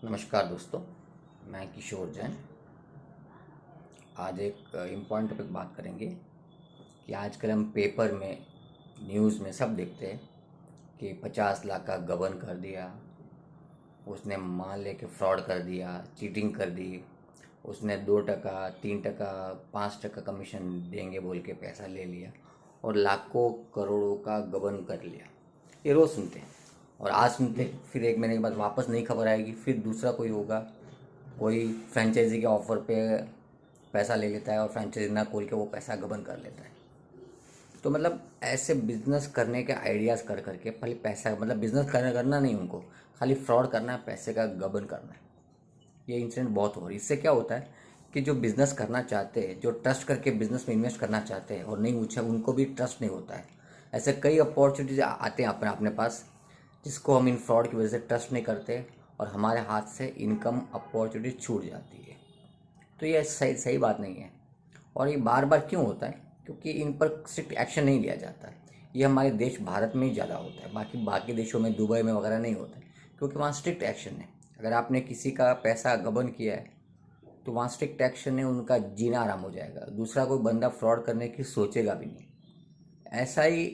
नमस्कार दोस्तों, मैं किशोर जैन। आज एक इम्पॉर्टेंट टॉपिक बात करेंगे कि आजकल हम पेपर में, न्यूज़ में सब देखते हैं कि 50 लाख का गबन कर दिया, उसने मान लेके फ्रॉड कर दिया, चीटिंग कर दी, उसने 2% 3% 5% कमीशन देंगे बोल के पैसा ले लिया और लाखों करोड़ों का गबन कर लिया। ये रोज़ सुनते हैं और आज सुनते हैं, फिर 1 महीने के बाद वापस नई खबर आएगी, फिर दूसरा कोई होगा, कोई फ्रेंचाइजी के ऑफर पे पैसा ले लेता है और फ्रेंचाइजी ना खोल के वो पैसा गबन कर लेता है। तो मतलब ऐसे बिजनेस करने के आइडियाज़ कर करके खाली पैसा, मतलब बिजनेस करना नहीं, उनको खाली फ्रॉड करना है, पैसे का गबन करना है। ये इंसिडेंट बहुत हो रही है। इससे क्या होता है कि जो बिज़नेस करना चाहते हैं, जो ट्रस्ट करके बिज़नेस में इन्वेस्ट करना चाहते हैं और नहीं पूछा, उनको भी ट्रस्ट नहीं होता है। ऐसे कई अपॉर्चुनिटीज आते हैं अपने पास, जिसको हम इन फ्रॉड की वजह से ट्रस्ट नहीं करते और हमारे हाथ से इनकम अपॉर्चुनिटी छूट जाती है। तो ये सही सही बात नहीं है। और ये बार बार क्यों होता है? क्योंकि इन पर स्ट्रिक्ट एक्शन नहीं लिया जाता है। ये हमारे देश भारत में ही ज़्यादा होता है, बाकी बाकी देशों में, दुबई में वगैरह नहीं होता है, क्योंकि वहाँ स्ट्रिक्ट एक्शन है। अगर आपने किसी का पैसा गबन किया है तो वहाँ स्ट्रिक्ट एक्शन है, उनका जीना आराम हो जाएगा, दूसरा कोई बंदा फ्रॉड करने की सोचेगा भी नहीं। ऐसा ही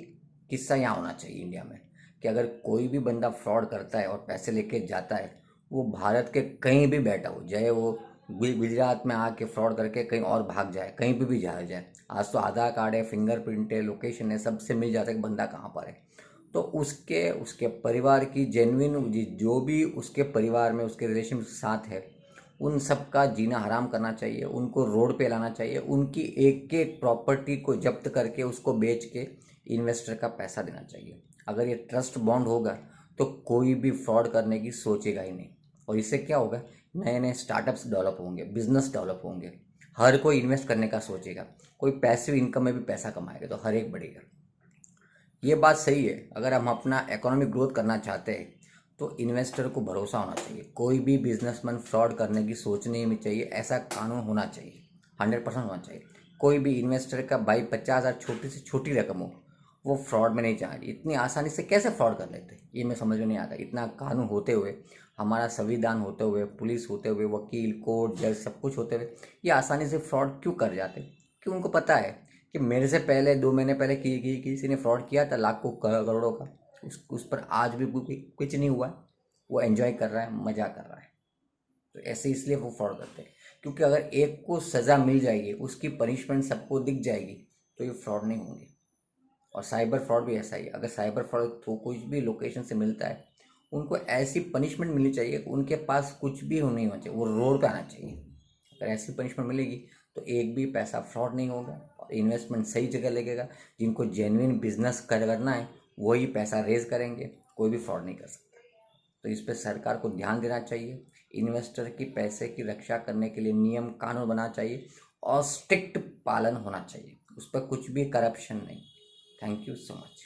किस्सा यहाँ होना चाहिए इंडिया में कि अगर कोई भी बंदा फ्रॉड करता है और पैसे लेके जाता है, वो भारत के कहीं भी बैठा हो जाए, वो गुजरात में आके फ्रॉड करके कहीं और भाग जाए, कहीं भी जा जाए। आज तो आधार कार्ड है, फिंगरप्रिंट है, लोकेशन है, सबसे मिल जाता है कि बंदा कहाँ पर है। तो उसके उसके परिवार की जेन्युइन, जो भी उसके परिवार में उसके रिलेशन के साथ है, उन सब का जीना हराम करना चाहिए, उनको रोड पे लाना चाहिए, उनकी एक एक प्रॉपर्टी को जब्त करके उसको बेच के इन्वेस्टर का पैसा देना चाहिए। अगर ये ट्रस्ट बॉन्ड होगा तो कोई भी फ्रॉड करने की सोचेगा ही नहीं। और इससे क्या होगा, नए नए स्टार्टअप्स डेवलप होंगे, बिजनेस डेवलप होंगे, हर कोई इन्वेस्ट करने का सोचेगा, कोई पैसिव इनकम में भी पैसा कमाएगा तो हर एक बढ़ेगा। ये बात सही है। अगर हम अपना इकोनॉमिक ग्रोथ करना चाहते हैं तो इन्वेस्टर को भरोसा होना चाहिए, कोई भी बिजनेसमैन फ्रॉड करने की सोचनी नहीं चाहिए, ऐसा कानून होना चाहिए, 100% होना चाहिए। कोई भी इन्वेस्टर का भाई 50,000 छोटी से छोटी रकम हो, वो फ्रॉड में नहीं जाए। इतनी आसानी से कैसे फ्रॉड कर लेते हैं, ये मैं समझ में नहीं आता। इतना कानून होते हुए, हमारा संविधान होते हुए, पुलिस होते हुए, वकील, कोर्ट, जज, सब कुछ होते हुए, ये आसानी से फ्रॉड क्यों कर जाते? क्यों? उनको पता है कि मेरे से पहले 2 महीने पहले किसी ने फ्रॉड किया था लाखों करोड़ों का, उस पर आज भी कुछ नहीं हुआ है। वो एंजॉय कर रहा है, मजा कर रहा है। तो ऐसे इसलिए वो फ्रॉड करते हैं, क्योंकि अगर एक को सज़ा मिल जाएगी, उसकी पनिशमेंट सबको दिख जाएगी, तो ये फ्रॉड नहीं होंगे। और साइबर फ्रॉड भी ऐसा ही है। अगर साइबर फ्रॉड तो कुछ भी लोकेशन से मिलता है, उनको ऐसी पनिशमेंट मिलनी चाहिए, उनके पास कुछ भी नहीं होना चाहिए, वो रोड पे आना चाहिए। अगर ऐसी पनिशमेंट मिलेगी तो एक भी पैसा फ्रॉड नहीं होगा और इन्वेस्टमेंट सही जगह लगेगा। जिनको जेन्युइन बिजनेस करना है वही पैसा रेज करेंगे, कोई भी फ्रॉड नहीं कर सकता। तो इस पर सरकार को ध्यान देना चाहिए। इन्वेस्टर की पैसे की रक्षा करने के लिए नियम कानून बनाना चाहिए और स्ट्रिक्ट पालन होना चाहिए, उस पर कुछ भी करप्शन नहीं। Thank you so much.